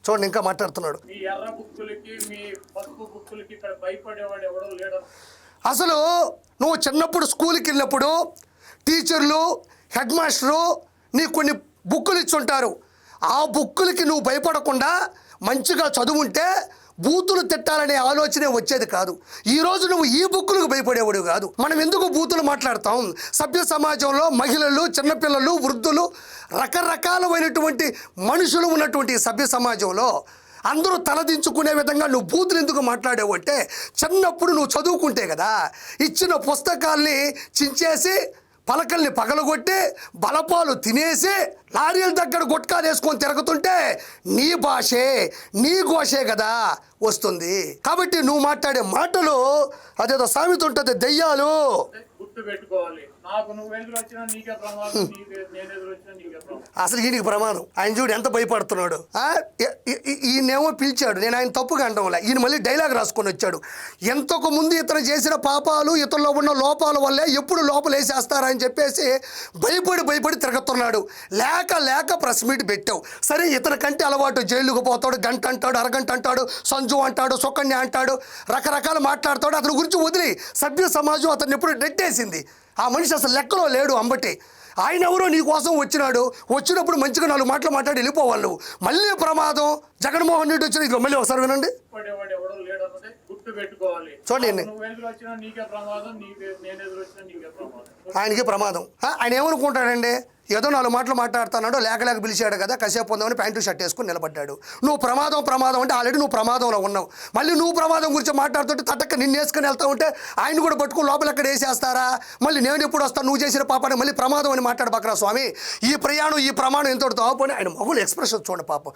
చూడండి ఇంకా మాట్లాడుతున్నాడు. మీ ఎర్ర బుక్కులకి మీ పసుపు బుక్కులకి ఇక్కడ భయపడేవాడు ఎవడో లేడు. అసలు నువ్వు చిన్నప్పుడు స్కూల్కి వెళ్ళినప్పుడు టీచర్లు హెడ్ మాస్టరు నీకు కొన్ని బుక్కులు ఇచ్చుంటారు. ఆ బుక్కులకి నువ్వు భయపడకుండా మంచిగా చదువుంటే బూతులు తిట్టాలనే ఆలోచనే వచ్చేది కాదు. ఈరోజు నువ్వు ఈ బుక్కులకు భయపడేవాడు కాదు. మనం ఎందుకు బూతులు మాట్లాడతాం? సభ్య సమాజంలో మహిళలు, చిన్నపిల్లలు, వృద్ధులు, రకరకాలమైనటువంటి మనుషులు ఉన్నటువంటి సభ్య సమాజంలో అందరూ తలదించుకునే విధంగా నువ్వు బూతులు ఎందుకు మాట్లాడావు అంటే, చిన్నప్పుడు నువ్వు చదువుకుంటే కదా ఇచ్చిన పుస్తకాల్ని చించేసి పలకల్ని పగలగొట్టి బలపాలు తినేసి లారీల దగ్గర గుట్కాలు వేసుకొని తిరుగుతుంటే నీ భాషే నీ ఘోషే కదా వస్తుంది. కాబట్టి నువ్వు మాట్లాడే మాటలు అదేదో సామెత ఉంటుంది, దెయ్యాలు. గుర్తు పెట్టుకోవాలి, నాకు నువ్వు ఎదురు వచ్చినా నీకే ప్రమాదం, నేను ఎదురు వచ్చినా నీకే ప్రమాదం. అసలు ఈయనకి ప్రమాదం. ఆయన చూడు ఎంత భయపడుతున్నాడు. ఈయనేమో పిలిచాడు, నేను ఆయన తప్పుగా అంటాంలే, ఈయన మళ్ళీ డైలాగ్ రాసుకొని వచ్చాడు. ఎంతకు ముందు ఇతను చేసిన పాపాలు, ఇతనిలో ఉన్న లోపాల వల్లే ఎప్పుడు లోపలేసేస్తారా అని చెప్పేసి భయపడి తిరుగుతున్నాడు. లేక ప్రెస్ మీట్ పెట్టావు. సరే, ఇతని కంటే అలవాటు, జైలుకు పోతాడు, గంట అంటాడు, అరగంట అంటాడు, సంజు అంటాడు, సుకన్య అంటాడు, రకరకాలు మాట్లాడతాడు. అతని గురించి వదిలి సభ్య సమాజం అతన్ని ఎప్పుడు నెట్టేసింది. ఆ మనిషి అసలు లెక్కలో లేడు అంబటి. ఆయన ఎవరో నీ కోసం వచ్చినప్పుడు మంచిగా 4 మాటలు మాట్లాడి వెళ్ళిపోవాలి నువ్వు. మళ్ళీ ప్రమాదం. జగన్మోహన్ రెడ్డి వచ్చిన ఇదిగో మళ్ళీ ఒకసారి వినండి. భయపడేవాడు ఎవడో లేడు అన్నది గుర్తు పెట్టుకోవాలి. చూడండి, నువ్వు ఎదురు వచ్చినా నీకే ప్రమాదం, నేను ఎదురు వచ్చినా నీకే ప్రమాదం. ఆయనకి ప్రమాదం. ఆయన ఏమనుకుంటాడండి, ఏదో 4 మాటలు మాట్లాడుతున్నాడు, లేక పిలిచాడు కదా, కాసేపు ఉందామని ప్యాంటు షర్ట్ వేసుకుని నిలబడ్డాడు. నువ్వు ప్రమాదం అంటే ఆల్రెడీ నువ్వు ప్రమాదంలో ఉన్నావు. మళ్ళీ నువ్వు ప్రమాదం గురించి మాట్లాడుతుంటే తట్టక్క నిన్ను వేసుకుని వెళ్తా ఉంటే ఆయన కూడా పట్టుకుని లోపల ఎక్కడ వేసేస్తారా? మళ్ళీ నేను ఎప్పుడు వస్తాను, నువ్వు చేసిన పాపాన్ని మళ్ళీ ప్రమాదం అని మాట్లాడబకరా స్వామి. ఈ ప్రయాణం, ఈ ప్రమాణం ఎంతటితో ఆపుని ఆయన మొగులు ఎక్స్ప్రెషన్ చూడండి పాపం.